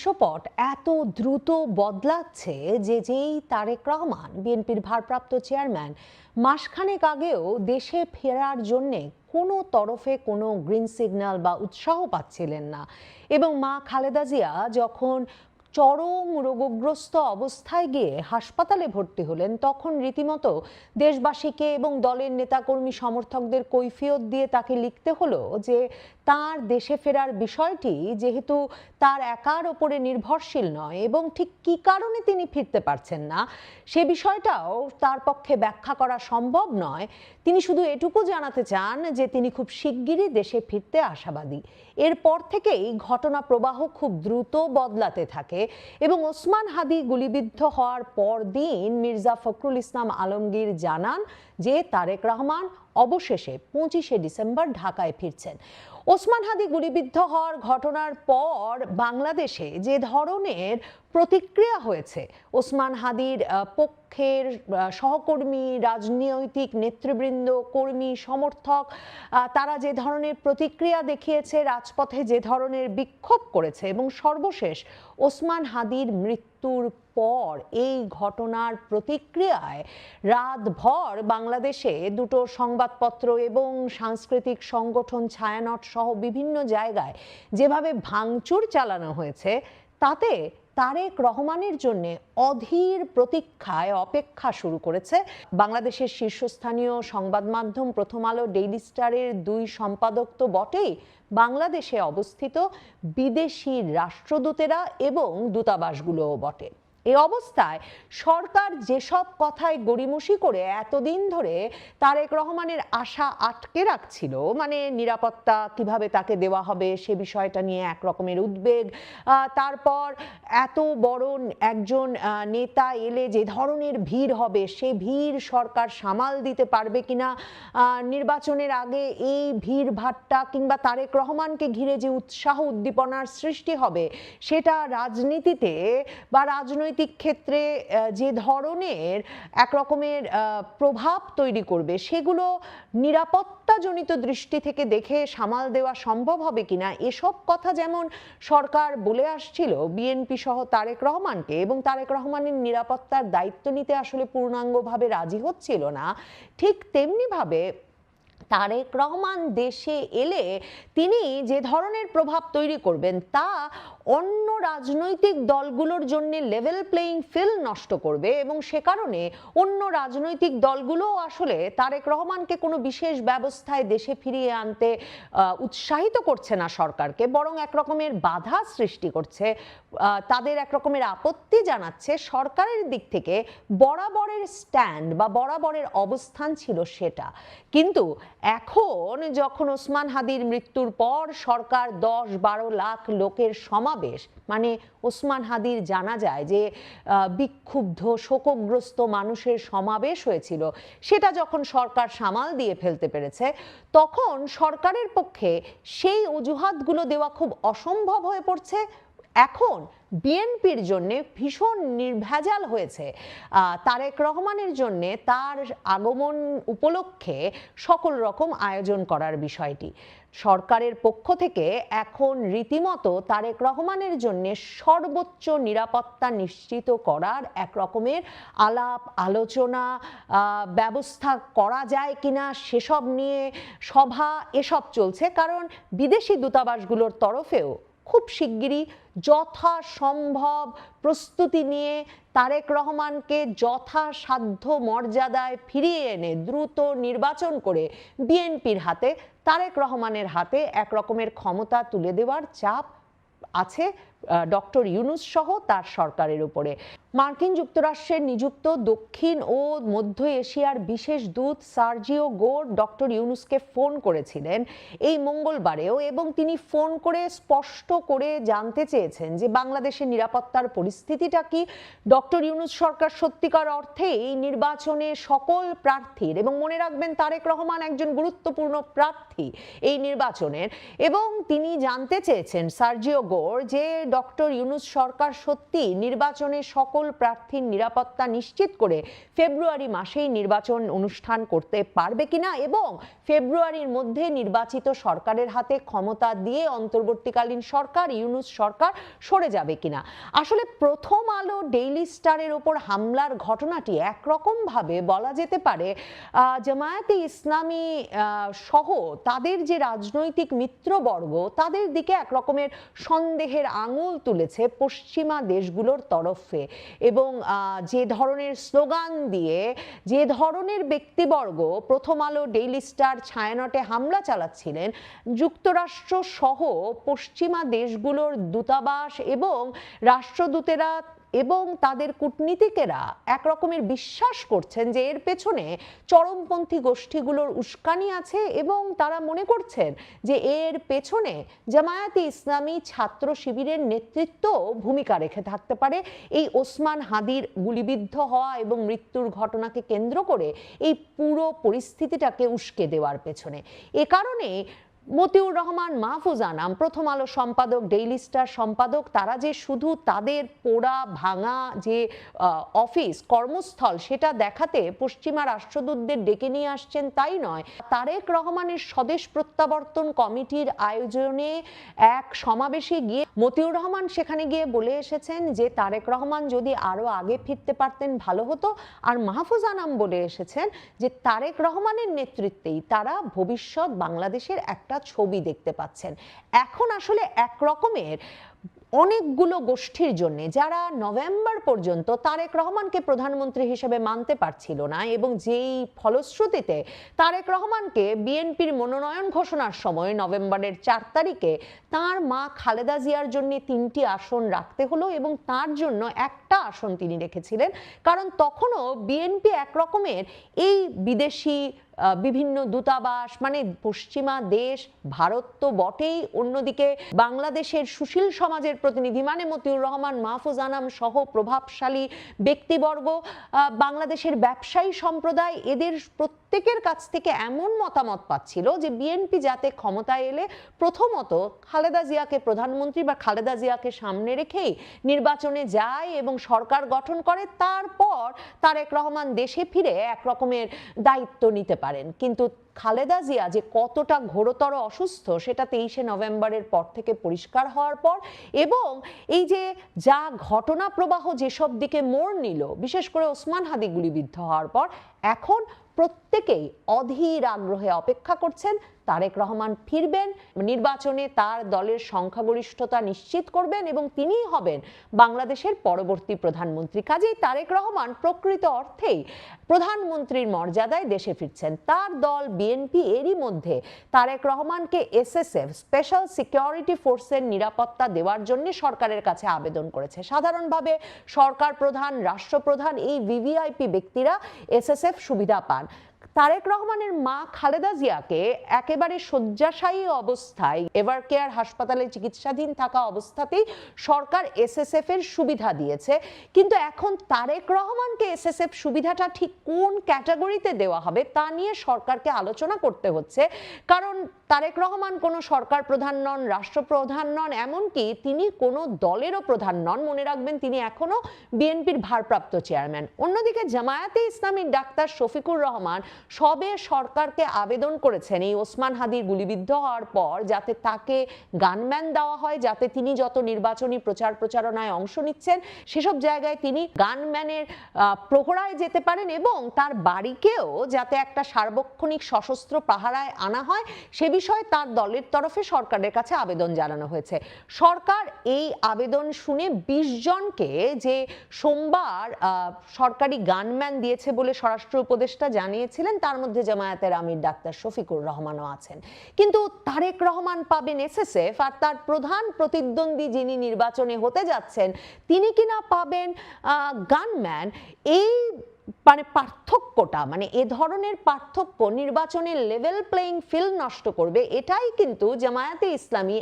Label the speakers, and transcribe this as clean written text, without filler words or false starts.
Speaker 1: দৃশ্যপট এত দ্রুত বদলাচ্ছে যে যেই তারেক রহমান বিএনপির ভারপ্রাপ্ত চেয়ারম্যান মাসখানেক আগেও দেশে ফেরার জন্যে কোনো তরফে কোনো গ্রিন সিগন্যাল বা উৎসাহ পাচ্ছিলেন না, এবং মা খালেদা জিয়া যখন চরম রোগগ্রস্ত অবস্থায় গিয়ে হাসপাতালে ভর্তি হলেন, তখন রীতিমতো দেশবাসীকে এবং দলের নেতাকর্মী সমর্থকদের কৈফিয়ত দিয়ে তাকে লিখতে হলো যে তার দেশে ফেরার বিষয়টি যেহেতু তার একার ওপরে নির্ভরশীল নয় এবং ঠিক কী কারণে তিনি ফিরতে পারছেন না সে বিষয়টাও তার পক্ষে ব্যাখ্যা করা সম্ভব নয়। তিনি শুধু এটুকু জানাতে চান যে তিনি খুব শিগগিরই দেশে ফিরতে আশাবাদী। এরপর থেকেই ঘটনা প্রবাহ খুব দ্রুত বদলাতে থাকে এবং ওসমান হাদি গুলিবিদ্ধ হওয়ার পর দিন মির্জা ফখরুল ইসলাম আলমগীর জানান যে তারেক রহমান অবশেষে 25শে ডিসেম্বর ঢাকায় ফিরছেন। ওসমান হাদি গুলিবিদ্ধ হওয়ার ঘটনার পর বাংলাদেশে যে ধরনের প্রতিক্রিয়া হয়েছে, ওসমান হাদির পক্ষের সহকর্মী, রাজনৈতিক নেতৃবৃন্দ, কর্মী, সমর্থক, তারা যে ধরনের প্রতিক্রিয়া দেখিয়েছে, রাজপথে যে ধরনের বিক্ষোভ করেছে, এবং সর্বশেষ ওসমান হাদির মৃত্যুর পর এই ঘটনার প্রতিক্রিয়ায় রাতভর বাংলাদেশে দুটো সংবাদপত্র এবং সাংস্কৃতিক সংগঠন, ছায়ানট সহ বিভিন্ন জায়গায় যেভাবে ভাঙচুর চালানো হয়েছে, তাতে তারেক রহমানের জন্য অধীর প্রতীক্ষায় অপেক্ষা শুরু করেছে বাংলাদেশের শীর্ষস্থানীয় সংবাদ মাধ্যম প্রথম আলো, ডেইলি স্টারের দুই সম্পাদক তো বটেই, বাংলাদেশে অবস্থিত বিদেশি রাষ্ট্রদূতেরা এবং দূতাবাসগুলোও বটে। এই অবস্থায় সরকার যেসব কথায় গড়িমসি করে এতদিন ধরে তারেক রহমানের আশা আটকে রাখছিল, মানে নিরাপত্তা কিভাবে তাকে দেওয়া হবে সে বিষয়টা নিয়ে এক রকমের উদ্বেগ, তারপর এত বড় একজন নেতা এলে যে ধরনের ভিড় হবে সে ভিড় সরকার সামাল দিতে পারবে কিনা, নির্বাচনের আগে এই ভিড় ভাট্টা কিংবা তারেক রহমানকে ঘিরে যে উৎসাহ উদ্দীপনার সৃষ্টি হবে সেটা রাজনীতিতে বা রাজনৈতিক ক্ষেত্রে যে ধরনের এক রকমের প্রভাব তৈরি করবে, সেগুলো নিরাপত্তাজনিত দৃষ্টি থেকে দেখে সামাল দেওয়া সম্ভব হবে কিনা, এসব কথা যেমন সরকার বলে আসছিল বিএনপি সহ তারেক রহমানকে, এবং তারেক রহমানের নিরাপত্তার দায়িত্ব নিতে আসলে পূর্ণাঙ্গভাবে রাজি হচ্ছিল না, ঠিক তেমনিভাবে তারেক রহমান দেশে এলে তিনি যে ধরনের প্রভাব তৈরি করবেন তা অন্য রাজনৈতিক দলগুলোর জন্য লেভেল প্লেইং ফিল্ড নষ্ট করবে, এবং সে কারণে অন্য রাজনৈতিক দলগুলো আসলে তারেক রহমানকে কোনো বিশেষ ব্যবস্থায় দেশে ফিরিয়ে আনতে উৎসাহিত করছে না সরকারকে, বরং এক রকমের বাধা সৃষ্টি করছে, তাদের এক রকমের আপত্তি জানাচ্ছে। সরকারের দিক থেকে বরাবরের স্ট্যান্ড বা বরাবরের অবস্থান ছিল সেটা, কিন্তু এখন যখন ওসমান হাদির মৃত্যুর পর সরকার 10-12 লাখ লোকের সমাবেশ, মানে ওসমান হাদির জানা যায় যে বিক্ষুব্ধ শোকগ্রস্ত মানুষের সমাবেশ হয়েছিল, সেটা যখন সরকার সামাল দিয়ে ফেলতে পেরেছে, তখন সরকারের পক্ষে সেই অজুহাতগুলো দেওয়া খুব অসম্ভব হয়ে পড়ছে। এখন বিএনপির জন্য ভীষণ নির্ভেজাল হয়েছে তারেক রহমানের জন্য তার আগমন উপলক্ষে সকল রকম আয়োজন করার বিষয়টি। সরকারের পক্ষ থেকে এখন রীতিমতো তারেক রহমানের জন্য সর্বোচ্চ নিরাপত্তা নিশ্চিত করার এক রকমের আলাপ আলোচনা, ব্যবস্থা করা যায় কিনা সেসব নিয়ে সভা এসব চলছে, কারণ বিদেশি দূতাবাসগুলোর তরফেও খুব শিগগিরই যথাসম্ভব প্রস্তুতি নিয়ে তারেক রহমানকে যথাসাধ্য মর্যাদায় ফিরিয়ে এনে দ্রুত নির্বাচন করে বিএনপির হাতে, তারেক রহমানের হাতে এক রকমের ক্ষমতা তুলে দেওয়ার চাপ আছে ডক্টর ইউনূস সহ তার সরকারের উপরে। মার্কিন যুক্তরাষ্ট্রের নিযুক্ত দক্ষিণ ও মধ্য এশিয়ার বিশেষ দূত সার্জিও গোর ডক্টর ইউনূসকে ফোন করেছিলেন এই মঙ্গলবারেও, এবং তিনি ফোন করে স্পষ্ট করে জানতে চেয়েছেন যে বাংলাদেশের নিরাপত্তার পরিস্থিতিটা কি। ডক্টর ইউনূস সরকার সত্যিকার অর্থে এই নির্বাচনে সকল প্রার্থীর, এবং মনে রাখবেন তারেক রহমান একজন গুরুত্বপূর্ণ প্রার্থী এই নির্বাচনের, এবং তিনি জানতে চেয়েছেন সার্জিও গোর যে ডক্টর ইউনূস সরকার সত্যি নির্বাচনে সকল সকল প্রার্থীর নিরাপত্তা নিশ্চিত করে ফেব্রুয়ারি মাসেই নির্বাচন অনুষ্ঠান করতে পারবে কিনা এবং ফেব্রুয়ারির মধ্যে নির্বাচিত সরকারের হাতে ক্ষমতা দিয়ে অন্তর্বর্তীকালীন সরকার ইউনূস সরকার সরে যাবে কিনা। আসলে প্রথম আলো ডেইলি স্টারের ওপর হামলার ঘটনাটি একরকম ভাবে বলা যেতে পারে জামায়াতে ইসলামী সহ তাদের যে রাজনৈতিক মিত্রবর্গ তাদের দিকে এক রকমের সন্দেহের আঙুল তুলেছে পশ্চিমা দেশগুলোর তরফে এবং যে ধরনের স্লোগান দিয়ে যে ধরনের ব্যক্তিবর্গ প্রথম আলো ডেইলি স্টার ছায়ানটে হামলা চালাচ্ছিলেন, যুক্তরাষ্ট্র সহ পশ্চিমা দেশগুলোর দূতাবাস এবং রাষ্ট্রদূতেরা এবং তাদের কূটনীতিকেরা এক রকমের বিশ্বাস করছেন যে এর পেছনে চরমপন্থী গোষ্ঠীগুলোর উস্কানি আছে এবং তারা মনে করছেন যে এর পেছনে জামায়াতে ইসলামী ছাত্র শিবিরের নেতৃত্ব ভূমিকা রেখে থাকতে পারে এই ওসমান হাদির গুলিবিদ্ধ হওয়া এবং মৃত্যুর ঘটনাকে কেন্দ্র করে এই পুরো পরিস্থিতিটাকে উস্কে দেওয়ার পেছনে। এ কারণে মতিউর রহমান মাহফুজ আনাম প্রথম আলো সম্পাদক ডেইলি স্টার সম্পাদক তারা যে শুধু তাদের পোড়া ভাঙা যে অফিস কর্মস্থল সেটা দেখাতে পশ্চিমা রাষ্ট্রদূতদের ডেকে নিয়ে আসছেন তাই নয়, তারেক রহমানের স্বদেশ প্রত্যাবর্তন কমিটির আয়োজনে এক সমাবেশে গিয়ে মতিউর রহমান সেখানে গিয়ে বলে এসেছেন যে তারেক রহমান যদি আরো আগে ফিরতে পারতেন ভালো হতো, আর মাহফুজ আনাম বলে এসেছেন যে তারেক রহমানের নেতৃত্বেই তারা ভবিষ্যৎ বাংলাদেশের একটা ছবি দেখতে পাচ্ছেন। এখন আসলে এক রকমের অনেকগুলো গোষ্ঠীর জন্য যারা নভেম্বর পর্যন্ত তারেক রহমানকে প্রধানমন্ত্রী হিসেবে মানতে পারছিল না এবং যেই ফলশ্রুতিতে তারেক রহমানকে বিএনপির মনোনয়ন ঘোষণার সময় নভেম্বরের 4 তারিখে তার মা খালেদা জিয়ার জন্য 3টি আসন রাখতে হলো এবং তার জন্য একটা আসন তিনি রেখেছিলেন, কারণ তখনও বিএনপি এক রকমের এই বিদেশি বিভিন্ন দূতাবাস মানে পশ্চিমা দেশ ভারত তো বটেই, অন্যদিকে বাংলাদেশের সুশীল সমাজের প্রতিনিধি মানে মতিউর রহমান মাহফুজ আনাম সহ প্রভাবশালী ব্যক্তিবর্গ, বাংলাদেশের ব্যবসায়ী সম্প্রদায়, এদের প্রত্যেকের কাছ থেকে এমন মতামত পাচ্ছিল যে বিএনপি যাতে ক্ষমতায় এলে প্রথমত খালেদা জিয়াকে প্রধানমন্ত্রী বা খালেদা জিয়াকে সামনে রেখেই নির্বাচনে যায় এবং সরকার গঠন করে, তারপর তারেক রহমান দেশে ফিরে এক রকমের দায়িত্ব নিতে পারেন। কিন্তু খালেদা জিয়া যে কতটা ঘোরতর অসুস্থ সেটা 23শে নভেম্বরের পর থেকে পরিষ্কার হওয়ার পর এবং এই যে যা ঘটনা প্রবাহ যেসব দিকে মোড় নিল, বিশেষ করে ওসমান হাদি গুলিবিদ্ধ হওয়ার পর এখন প্রত্যেকেই অধীর আগ্রহে অপেক্ষা করছেন তারেক রহমান ফিরবেন, নির্বাচনে তার দলের সংখ্যাগরিষ্ঠতা নিশ্চিত করবেন এবং তিনিই হবেন বাংলাদেশের পরবর্তী প্রধানমন্ত্রী। কাজেই তারেক রহমান প্রকৃত অর্থেই প্রধানমন্ত্রীর মর্যাদায় দেশে ফিরছেন। তার দল বিএনপি এরই মধ্যে তারেক রহমানকে এসএসএফ স্পেশাল সিকিউরিটি ফোর্সের নিরাপত্তা দেওয়ার জন্য সরকারের কাছে আবেদন করেছে। সাধারণভাবে সরকার প্রধান, রাষ্ট্রপ্রধান এই ভিভিআইপি ব্যক্তিরা এসএসএফ সুবিধা পান। তারেক রহমানের মা খালেদা জিয়াকে একেবারে শয্যাশায়ী অবস্থায় এভার কেয়ার হাসপাতালে চিকিৎসাধীন থাকা অবস্থাতেই সরকার এসএসএফ এর সুবিধা দিয়েছে, কিন্তু এখন তারেক রহমানকে এসএসএফ সুবিধাটা ঠিক কোন ক্যাটাগরিতে দেওয়া হবে তা নিয়ে সরকারকে আলোচনা করতে হচ্ছে, কারণ তারেক রহমান কোনো সরকার প্রধান নন, রাষ্ট্রপ্রধান নন, এমনকি তিনি কোনো দলেরও প্রধান নন। মনে রাখবেন তিনি এখনো বিএনপির ভারপ্রাপ্ত চেয়ারম্যান। অন্যদিকে জামায়াতে ইসলামীর ডাক্তার শফিকুর রহমান সবে সরকারকে আবেদন করেছেন এই ওসমান হাদির গুলিবিদ্ধ হওয়ার পর যাতে তাকে গানম্যান দেওয়া হয়, যাতে তিনি যত নির্বাচনী প্রচার প্রচারণায় অংশ নিচ্ছেন সেসব জায়গায় তিনি গানম্যানের প্রহরায় যেতে পারেন এবং তার বাড়িকেও যাতে একটা সার্বক্ষণিক সশস্ত্র পাহারায় আনা হয় সে বিষয়ে তার দলের তরফে সরকারের কাছে আবেদন জানানো হয়েছে। সরকার এই আবেদন শুনে 20 জনকে যে সোমবার সরকারি গানম্যান দিয়েছে বলে স্বরাষ্ট্র উপদেষ্টা জানিয়েছিলেন, তার মধ্যে জামায়াতের আমির ডাক্তার শফিকুর রহমানও আছেন। কিন্তু তারেক রহমান পাবেন এসএসএফ আর তার প্রধান প্রতিদ্বন্দ্বী যিনি নির্বাচনে হতে যাচ্ছেন তিনি কিনা পাবেন গানম্যান। এই মানে পার্থক্যটা মানে এ ধরনের পার্থক্য নির্বাচনের লেভেল প্লেইং ফিল্ড নষ্ট করবে, এটাই কিন্তু জামায়াতে ইসলামী